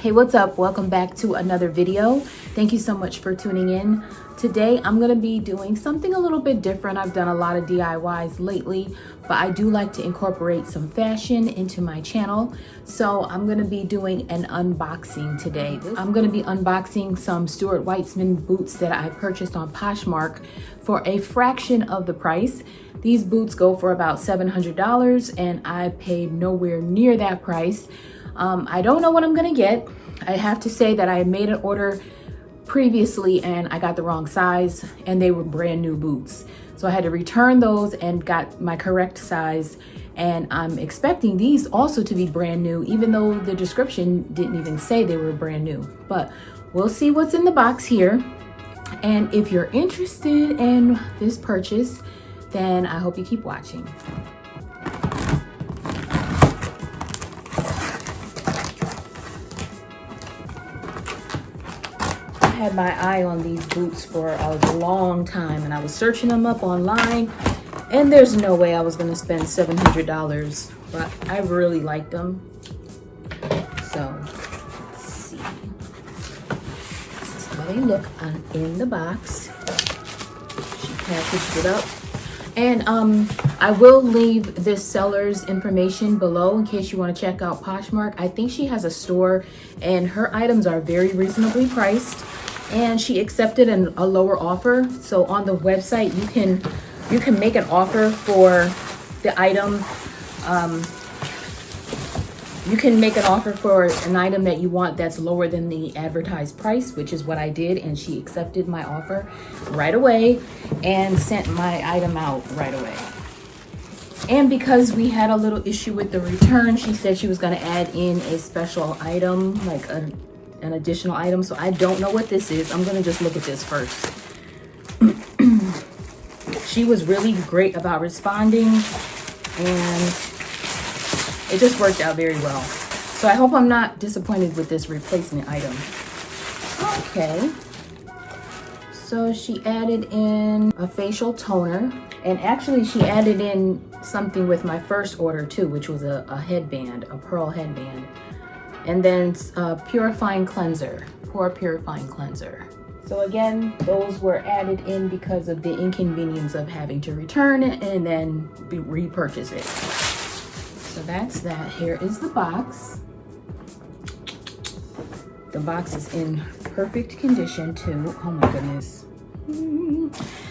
Hey, what's up? Welcome back to another video. Thank you so much for tuning in. Today I'm going to be doing something a little bit different. I've done a lot of DIYs lately, but I do like to incorporate some fashion into my channel. So I'm going to be doing an unboxing today. I'm going to be unboxing some Stuart Weitzman boots that I purchased on Poshmark for a fraction of the price. These boots go for about $700 and I paid nowhere near that price. I don't know what I'm gonna get. I have to say that I made an order previously and I got the wrong size and they were brand new boots. So I had to return those and got my correct size. And I'm expecting these also to be brand new, even though the description didn't even say they were brand new. But we'll see what's in the box here. And if you're interested in this purchase, then I hope you keep watching. I had my eye on these boots for a long time and I was searching them up online and there's no way I was going to spend $700, but I really liked them. So let's see. This is how they look in the box. She packaged it up. And I will leave this seller's information below in case you want to check out Poshmark. I think she has a store and her items are very reasonably priced. And she accepted a lower offer. So on the website, you can make an offer for the item. You can make an offer for an item that you want that's lower than the advertised price, which is what I did. And she accepted my offer right away and sent my item out right away. And because we had a little issue with the return, she said she was going to add in a special item, like an additional item. So I don't know what this is. I'm gonna just look at this first. She was really great about responding and it just worked out very well. So I hope I'm not disappointed with this replacement item. Okay. So she added in a facial toner, and actually she added in something with my first order too, which was a headband, a pearl headband. And then purifying cleanser, pore purifying cleanser. So again, those were added in because of the inconvenience of having to return it and then repurchase it. So that's that. Here is the box. The box is in perfect condition too. Oh my goodness.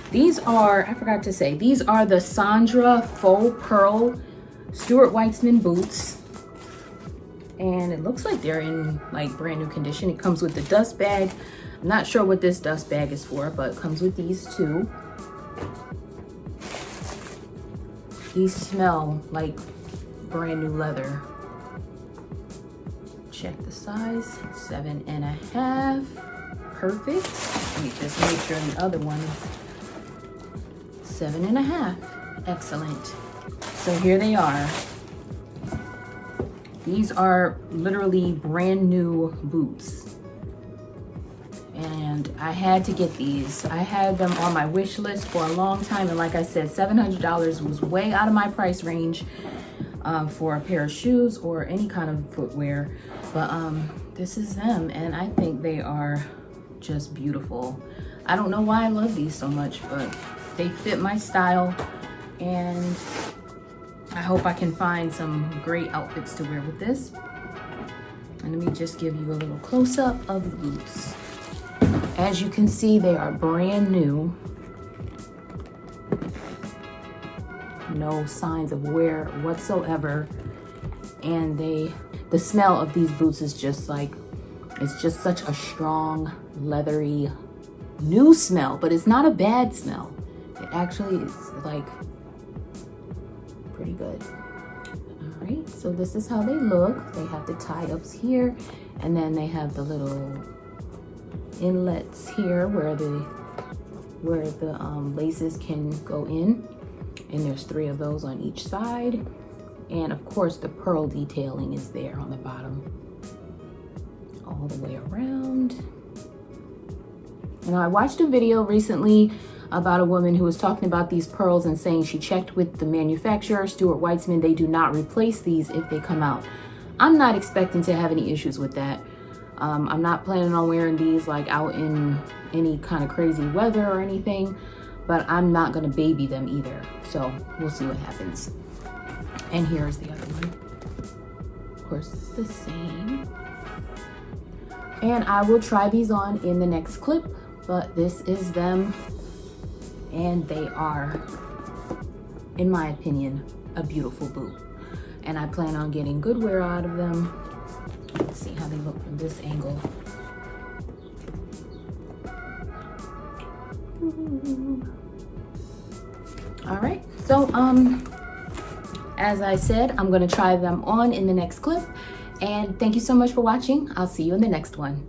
These are, I forgot to say, these are the Sondra Pearl Stuart Weitzman boots. And it looks like they're in like brand new condition. It comes with the dust bag. I'm not sure what this dust bag is for, but it comes with these two. These smell like brand new leather. Check the size, 7.5. Perfect. Let me just make sure the other one, 7.5. Excellent. So here they are. These are literally brand new boots. And I had to get these. I had them on my wish list for a long time. And like I said, $700 was way out of my price range for a pair of shoes or any kind of footwear. But this is them. And I think they are just beautiful. I don't know why I love these so much, but they fit my style. And I hope I can find some great outfits to wear with this. And let me just give you a little close-up of the boots. As you can see, they are brand new. No signs of wear whatsoever. And the smell of these boots is just like, it's just such a strong, leathery, new smell, but it's not a bad smell. It actually is like pretty good. All right, so this is how they look. They have the tie-ups here, and then they have the little inlets here where the laces can go in, and there's 3 of those on each side. And of course the pearl detailing is there on the bottom all the way around. And I watched a video recently about a woman who was talking about these pearls and saying she checked with the manufacturer, Stuart Weitzman. They do not replace these if they come out. I'm not expecting to have any issues with that. I'm not planning on wearing these like out in any kind of crazy weather or anything, but I'm not gonna baby them either. So we'll see what happens. And here's the other one. Of course, it's the same. And I will try these on in the next clip, but this is them. And they are, in my opinion, a beautiful boot. And I plan on getting good wear out of them. Let's see how they look from this angle. All right, so as I said, I'm gonna try them on in the next clip. And thank you so much for watching. I'll see you in the next one.